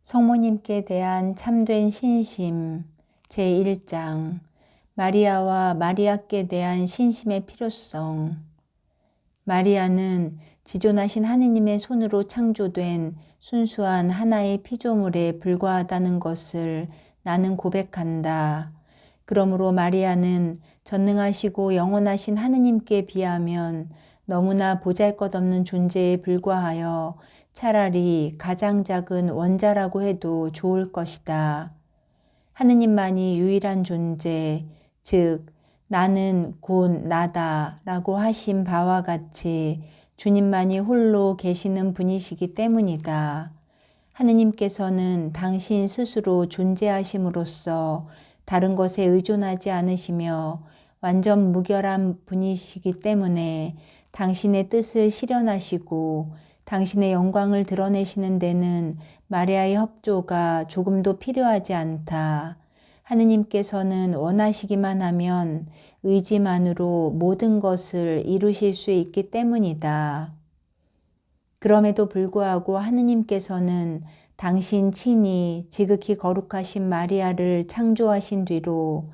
성모님께 대한 참된 신심 제1장 마리아와 마리아께 대한 신심의 필요성. 마리아는 지존하신 하느님의 손으로 창조된 순수한 하나의 피조물에 불과하다는 것을 나는 고백한다. 그러므로 마리아는 전능하시고 영원하신 하느님께 비하면 너무나 보잘것없는 존재에 불과하여 차라리 가장 작은 원자라고 해도 좋을 것이다. 하느님만이 유일한 존재, 즉 나는 곧 나다 라고 하신 바와 같이 주님만이 홀로 계시는 분이시기 때문이다. 하느님께서는 당신 스스로 존재하심으로써 다른 것에 의존하지 않으시며 완전 무결한 분이시기 때문에 당신의 뜻을 실현하시고 당신의 영광을 드러내시는 데는 마리아의 협조가 조금도 필요하지 않다. 하느님께서는 원하시기만 하면 의지만으로 모든 것을 이루실 수 있기 때문이다. 그럼에도 불구하고 하느님께서는 당신 친히 지극히 거룩하신 마리아를 창조하신 뒤로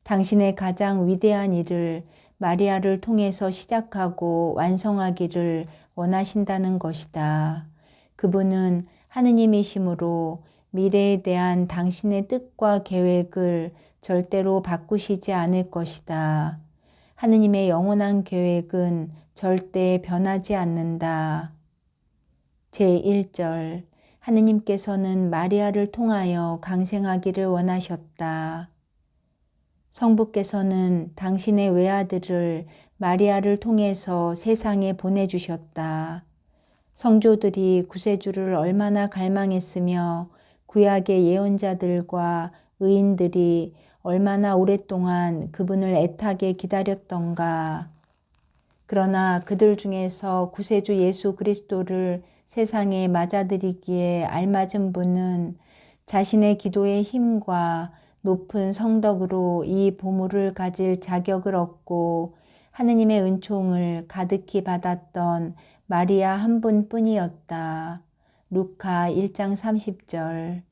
당신의 가장 위대한 일을 마리아를 통해서 시작하고 완성하기를 원하신다는 것이다. 그분은 하느님이시므로 미래에 대한 당신의 뜻과 계획을 절대로 바꾸시지 않을 것이다. 하느님의 영원한 계획은 절대 변하지 않는다. 제1절 하느님께서는 마리아를 통하여 강생하기를 원하셨다. 성부께서는 당신의 외아들을 마리아를 통해서 세상에 보내주셨다. 성조들이 구세주를 얼마나 갈망했으며 구약의 예언자들과 의인들이 얼마나 오랫동안 그분을 애타게 기다렸던가. 그러나 그들 중에서 구세주 예수 그리스도를 세상에 맞아들이기에 알맞은 분은 자신의 기도의 힘과 높은 성덕으로 이 보물을 가질 자격을 얻고 하느님의 은총을 가득히 받았던 마리아 한 분뿐이었다. 루카 1장 30절.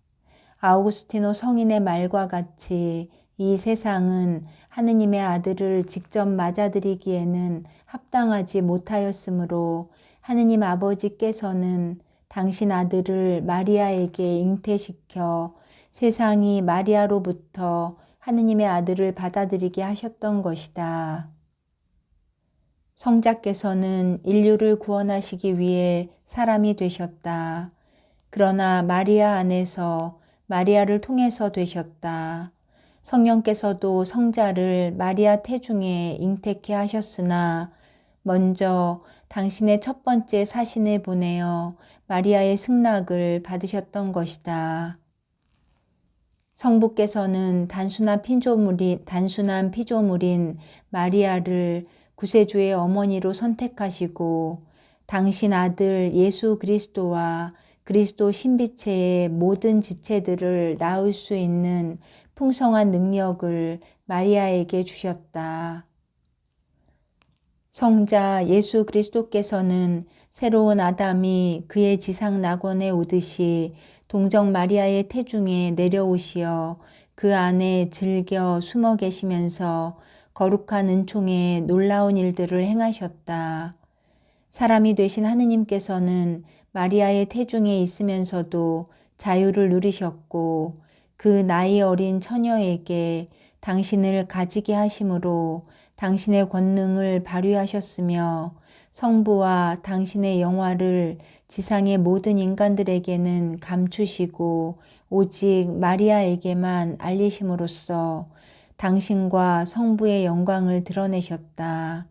아우구스티노 성인의 말과 같이 이 세상은 하느님의 아들을 직접 맞아들이기에는 합당하지 못하였으므로 하느님 아버지께서는 당신 아들을 마리아에게 잉태시켜 세상이 마리아로부터 하느님의 아들을 받아들이게 하셨던 것이다. 성자께서는 인류를 구원하시기 위해 사람이 되셨다. 그러나 마리아 안에서 마리아를 통해서 되셨다. 성령께서도 성자를 마리아 태중에 잉태케 하셨으나 먼저 당신의 첫 번째 사신을 보내어 마리아의 승낙을 받으셨던 것이다. 성부께서는 단순한 피조물인 마리아를 구세주의 어머니로 선택하시고 당신 아들 예수 그리스도와 그리스도 신비체의 모든 지체들을 낳을 수 있는 풍성한 능력을 마리아에게 주셨다. 성자 예수 그리스도께서는 새로운 아담이 그의 지상 낙원에 오듯이 동정 마리아의 태중에 내려오시어 그 안에 즐겨 숨어 계시면서 거룩한 은총의 놀라운 일들을 행하셨다. 사람이 되신 하느님께서는 마리아의 태중에 있으면서도 자유를 누리셨고 그 나이 어린 처녀에게 당신을 가지게 하심으로 당신의 권능을 발휘하셨으며 성부와 당신의 영화를 지상의 모든 인간들에게는 감추시고 오직 마리아에게만 알리심으로써 당신과 성부의 영광을 드러내셨다.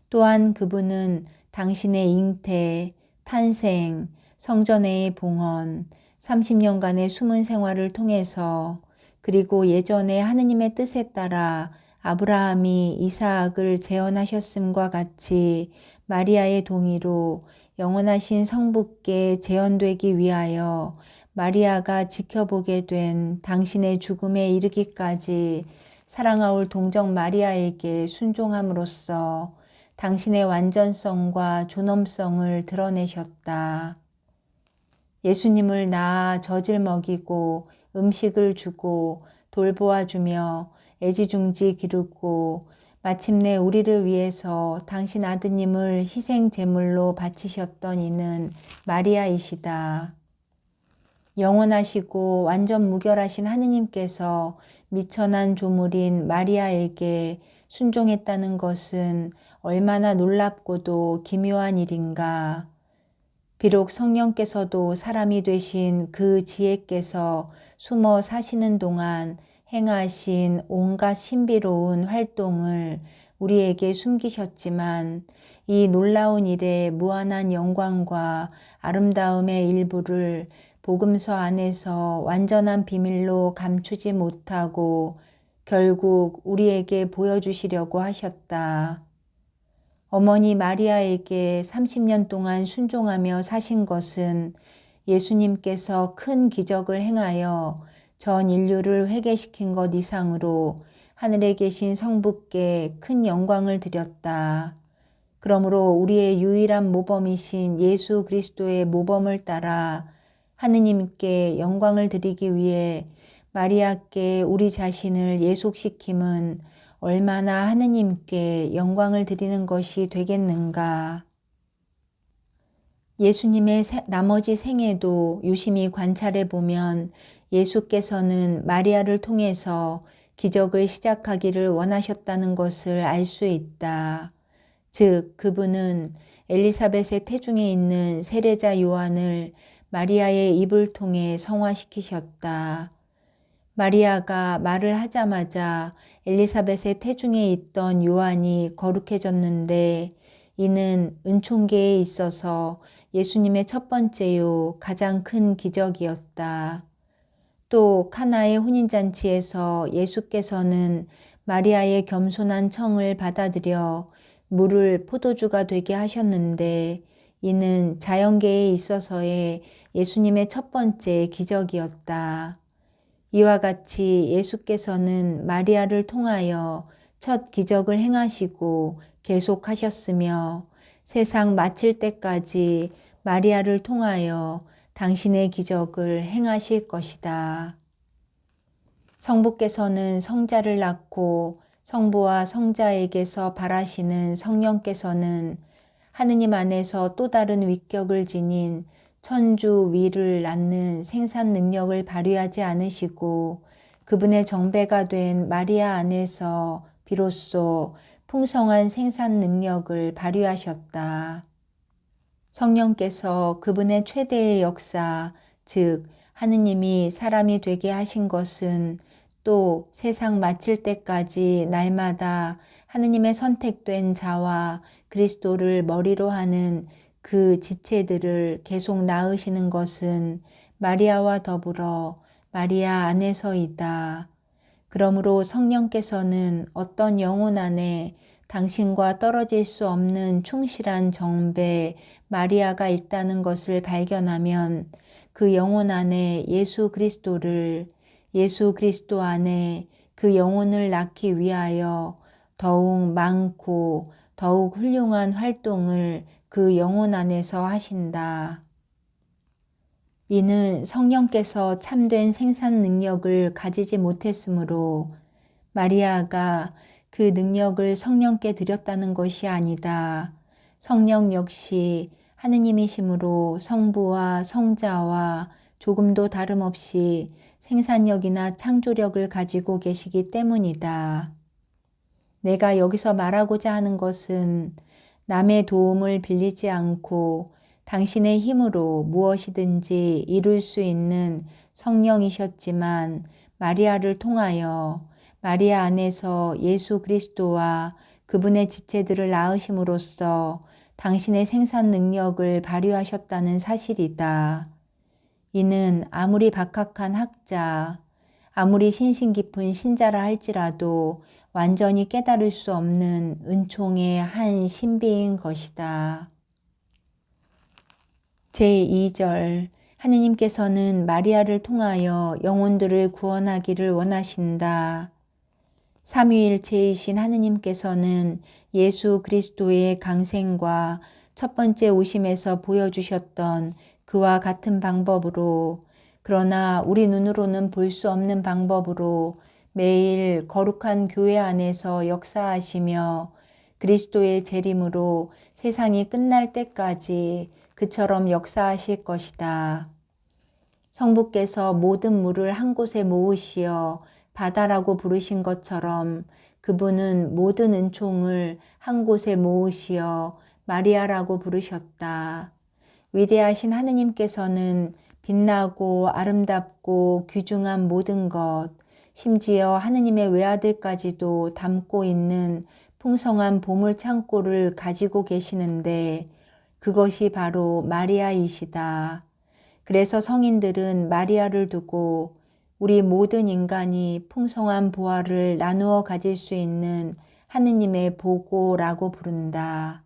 또한 그분은 당신의 잉태, 탄생, 성전의 봉헌, 30년간의 숨은 생활을 통해서 그리고 예전에 하느님의 뜻에 따라 아브라함이 이삭을 재혼하셨음과 같이 마리아의 동의로 영원하신 성부께 재혼되기 위하여 마리아가 지켜보게 된 당신의 죽음에 이르기까지 사랑하올 동정 마리아에게 순종함으로써 당신의 완전성과 존엄성을 드러내셨다. 예수님을 낳아 젖을 먹이고 음식을 주고 돌보아주며 애지중지 기르고 마침내 우리를 위해서 당신 아드님을 희생 제물로 바치셨던 이는 마리아이시다. 영원하시고 완전 무결하신 하느님께서 미천한 조물인 마리아에게 순종했다는 것은 얼마나 놀랍고도 기묘한 일인가. 비록 성령께서도 사람이 되신 그 지혜께서 숨어 사시는 동안 행하신 온갖 신비로운 활동을 우리에게 숨기셨지만 이 놀라운 일의 무한한 영광과 아름다움의 일부를 복음서 안에서 완전한 비밀로 감추지 못하고 결국 우리에게 보여주시려고 하셨다. 어머니 마리아에게 30년 동안 순종하며 사신 것은 예수님께서 큰 기적을 행하여 전 인류를 회개시킨 것 이상으로 하늘에 계신 성부께 큰 영광을 드렸다. 그러므로 우리의 유일한 모범이신 예수 그리스도의 모범을 따라 하느님께 영광을 드리기 위해 마리아께 우리 자신을 예속시킴은 얼마나 하느님께 영광을 드리는 것이 되겠는가. 예수님의 나머지 생애도 유심히 관찰해 보면 예수께서는 마리아를 통해서 기적을 시작하기를 원하셨다는 것을 알 수 있다. 즉, 그분은 엘리사벳의 태중에 있는 세례자 요한을 마리아의 입을 통해 성화시키셨다. 마리아가 말을 하자마자 엘리사벳의 태중에 있던 요한이 거룩해졌는데 이는 은총계에 있어서 예수님의 첫 번째요 가장 큰 기적이었다. 또 카나의 혼인잔치에서 예수께서는 마리아의 겸손한 청을 받아들여 물을 포도주가 되게 하셨는데 이는 자연계에 있어서의 예수님의 첫 번째 기적이었다. 이와 같이 예수께서는 마리아를 통하여 첫 기적을 행하시고 계속하셨으며 세상 마칠 때까지 마리아를 통하여 당신의 기적을 행하실 것이다. 성부께서는 성자를 낳고 성부와 성자에게서 발하시는 성령께서는 하느님 안에서 또 다른 위격을 지닌 천주 위를 낳는 생산 능력을 발휘하지 않으시고 그분의 정배가 된 마리아 안에서 비로소 풍성한 생산 능력을 발휘하셨다. 성령께서 그분의 최대의 역사, 즉 하느님이 사람이 되게 하신 것은 또 세상 마칠 때까지 날마다 하느님의 선택된 자와 그리스도를 머리로 하는 그 지체들을 계속 낳으시는 것은 마리아와 더불어 마리아 안에서이다. 그러므로 성령께서는 어떤 영혼 안에 당신과 떨어질 수 없는 충실한 정배 마리아가 있다는 것을 발견하면 그 영혼 안에 예수 그리스도를, 예수 그리스도 안에 그 영혼을 낳기 위하여 더욱 많고 더욱 훌륭한 활동을 그 영혼 안에서 하신다. 이는 성령께서 참된 생산 능력을 가지지 못했으므로 마리아가 그 능력을 성령께 드렸다는 것이 아니다. 성령 역시 하느님이시므로 성부와 성자와 조금도 다름없이 생산력이나 창조력을 가지고 계시기 때문이다. 내가 여기서 말하고자 하는 것은 남의 도움을 빌리지 않고 당신의 힘으로 무엇이든지 이룰 수 있는 성령이셨지만 마리아를 통하여 마리아 안에서 예수 그리스도와 그분의 지체들을 낳으심으로써 당신의 생산 능력을 발휘하셨다는 사실이다. 이는 아무리 박학한 학자, 아무리 신심 깊은 신자라 할지라도 완전히 깨달을 수 없는 은총의 한 신비인 것이다. 제2절 하느님께서는 마리아를 통하여 영혼들을 구원하기를 원하신다. 삼위일체이신 하느님께서는 예수 그리스도의 강생과 첫 번째 오심에서 보여주셨던 그와 같은 방법으로, 그러나 우리 눈으로는 볼 수 없는 방법으로 매일 거룩한 교회 안에서 역사하시며 그리스도의 재림으로 세상이 끝날 때까지 그처럼 역사하실 것이다. 성부께서 모든 물을 한 곳에 모으시어 바다라고 부르신 것처럼 그분은 모든 은총을 한 곳에 모으시어 마리아라고 부르셨다. 위대하신 하느님께서는 빛나고 아름답고 귀중한 모든 것, 심지어 하느님의 외아들까지도 담고 있는 풍성한 보물 창고를 가지고 계시는데 그것이 바로 마리아이시다. 그래서 성인들은 마리아를 두고 우리 모든 인간이 풍성한 보화를 나누어 가질 수 있는 하느님의 보고라고 부른다.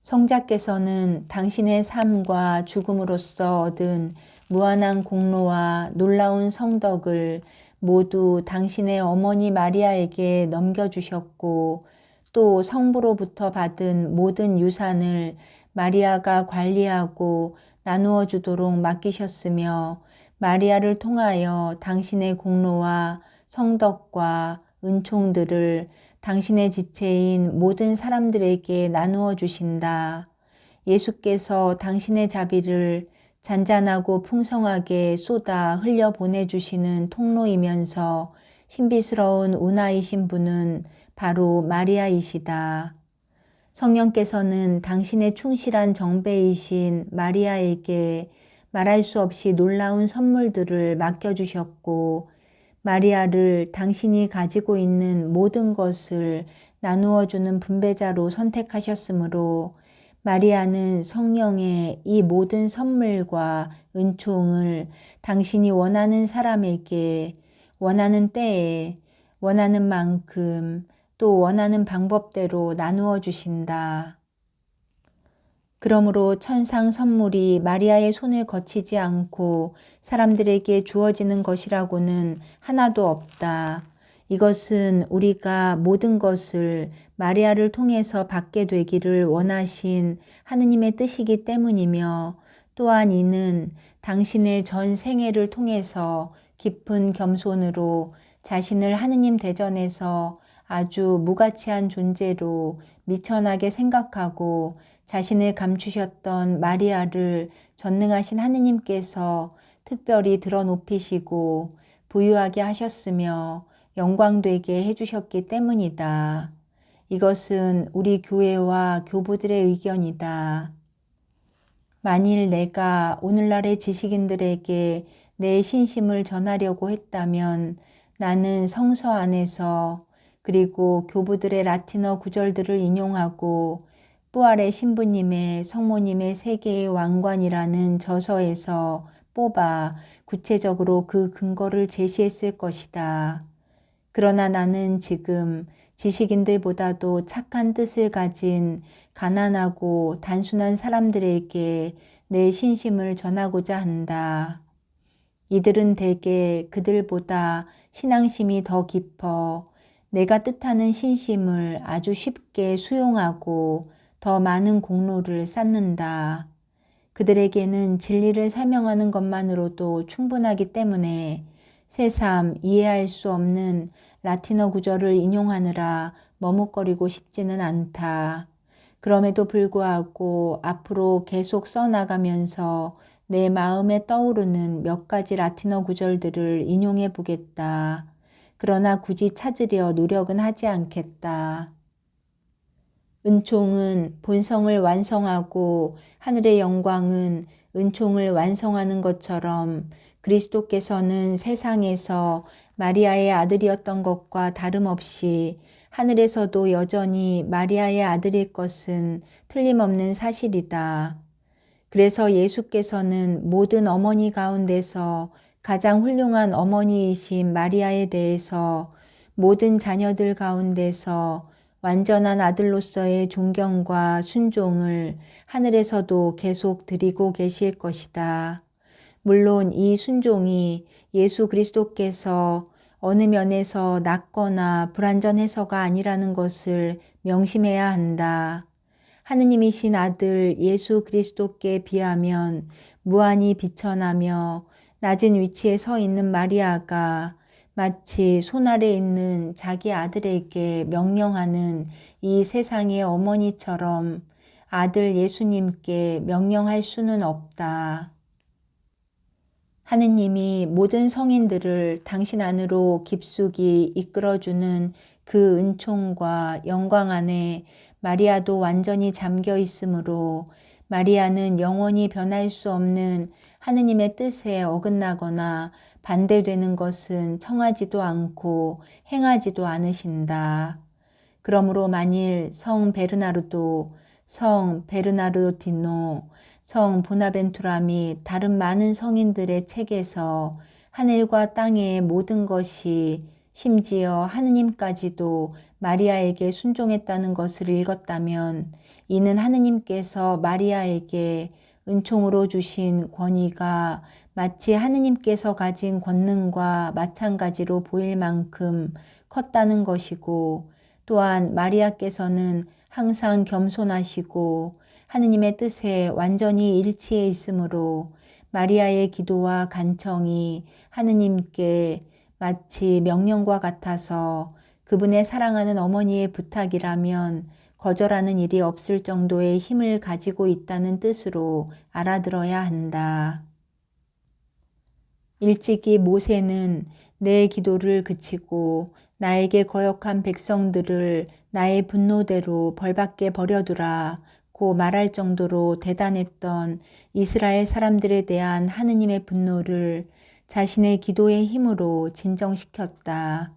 성자께서는 당신의 삶과 죽음으로써 얻은 무한한 공로와 놀라운 성덕을 모두 당신의 어머니 마리아에게 넘겨주셨고 또 성부로부터 받은 모든 유산을 마리아가 관리하고 나누어 주도록 맡기셨으며 마리아를 통하여 당신의 공로와 성덕과 은총들을 당신의 지체인 모든 사람들에게 나누어 주신다. 예수께서 당신의 자비를 잔잔하고 풍성하게 쏟아 흘려 보내주시는 통로이면서 신비스러운 운하이신 분은 바로 마리아이시다. 성령께서는 당신의 충실한 정배이신 마리아에게 말할 수 없이 놀라운 선물들을 맡겨주셨고 마리아를 당신이 가지고 있는 모든 것을 나누어 주는 분배자로 선택하셨으므로 마리아는 성령의 이 모든 선물과 은총을 당신이 원하는 사람에게 원하는 때에 원하는 만큼 또 원하는 방법대로 나누어 주신다. 그러므로 천상 선물이 마리아의 손을 거치지 않고 사람들에게 주어지는 것이라고는 하나도 없다. 이것은 우리가 모든 것을 마리아를 통해서 받게 되기를 원하신 하느님의 뜻이기 때문이며 또한 이는 당신의 전 생애를 통해서 깊은 겸손으로 자신을 하느님 대전에서 아주 무가치한 존재로 미천하게 생각하고 자신을 감추셨던 마리아를 전능하신 하느님께서 특별히 드러높이시고 부유하게 하셨으며 영광되게 해주셨기 때문이다. 이것은 우리 교회와 교부들의 의견이다. 만일 내가 오늘날의 지식인들에게 내 신심을 전하려고 했다면 나는 성서 안에서 그리고 교부들의 라틴어 구절들을 인용하고 부활의 신부님의 성모님의 세계의 왕관이라는 저서에서 뽑아 구체적으로 그 근거를 제시했을 것이다. 그러나 나는 지금 지식인들보다도 착한 뜻을 가진 가난하고 단순한 사람들에게 내 신심을 전하고자 한다. 이들은 대개 그들보다 신앙심이 더 깊어 내가 뜻하는 신심을 아주 쉽게 수용하고 더 많은 공로를 쌓는다. 그들에게는 진리를 설명하는 것만으로도 충분하기 때문에 새삼 이해할 수 없는 라틴어 구절을 인용하느라 머뭇거리고 싶지는 않다. 그럼에도 불구하고 앞으로 계속 써나가면서 내 마음에 떠오르는 몇 가지 라틴어 구절들을 인용해 보겠다. 그러나 굳이 찾으려 노력은 하지 않겠다. 은총은 본성을 완성하고 하늘의 영광은 은총을 완성하는 것처럼 그리스도께서는 세상에서 마리아의 아들이었던 것과 다름없이 하늘에서도 여전히 마리아의 아들일 것은 틀림없는 사실이다. 그래서 예수께서는 모든 어머니 가운데서 가장 훌륭한 어머니이신 마리아에 대해서 모든 자녀들 가운데서 완전한 아들로서의 존경과 순종을 하늘에서도 계속 드리고 계실 것이다. 물론 이 순종이 예수 그리스도께서 어느 면에서 낮거나 불완전해서가 아니라는 것을 명심해야 한다. 하느님이신 아들 예수 그리스도께 비하면 무한히 비천하며 낮은 위치에 서 있는 마리아가 마치 손 아래 있는 자기 아들에게 명령하는 이 세상의 어머니처럼 아들 예수님께 명령할 수는 없다. 하느님이 모든 성인들을 당신 안으로 깊숙이 이끌어주는 그 은총과 영광 안에 마리아도 완전히 잠겨 있으므로 마리아는 영원히 변할 수 없는 하느님의 뜻에 어긋나거나 반대되는 것은 청하지도 않고 행하지도 않으신다. 그러므로 만일 성 베르나르도, 성 베르나르디노, 성 보나벤투라 및 다른 많은 성인들의 책에서 하늘과 땅의 모든 것이 심지어 하느님까지도 마리아에게 순종했다는 것을 읽었다면 이는 하느님께서 마리아에게 은총으로 주신 권위가 마치 하느님께서 가진 권능과 마찬가지로 보일 만큼 컸다는 것이고 또한 마리아께서는 항상 겸손하시고 하느님의 뜻에 완전히 일치해 있으므로 마리아의 기도와 간청이 하느님께 마치 명령과 같아서 그분의 사랑하는 어머니의 부탁이라면 거절하는 일이 없을 정도의 힘을 가지고 있다는 뜻으로 알아들어야 한다. 일찍이 모세는 내 기도를 그치고 나에게 거역한 백성들을 나의 분노대로 벌받게 버려두라 고 말할 정도로 대단했던 이스라엘 사람들에 대한 하느님의 분노를 자신의 기도의 힘으로 진정시켰다.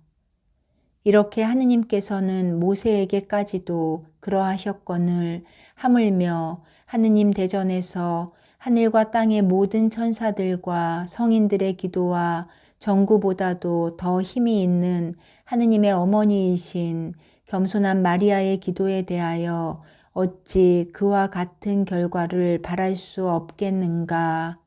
이렇게 하느님께서는 모세에게까지도 그러하셨거늘 하물며 하느님 대전에서 하늘과 땅의 모든 천사들과 성인들의 기도와 전구보다도 더 힘이 있는 하느님의 어머니이신 겸손한 마리아의 기도에 대하여 어찌 그와 같은 결과를 바랄 수 없겠는가.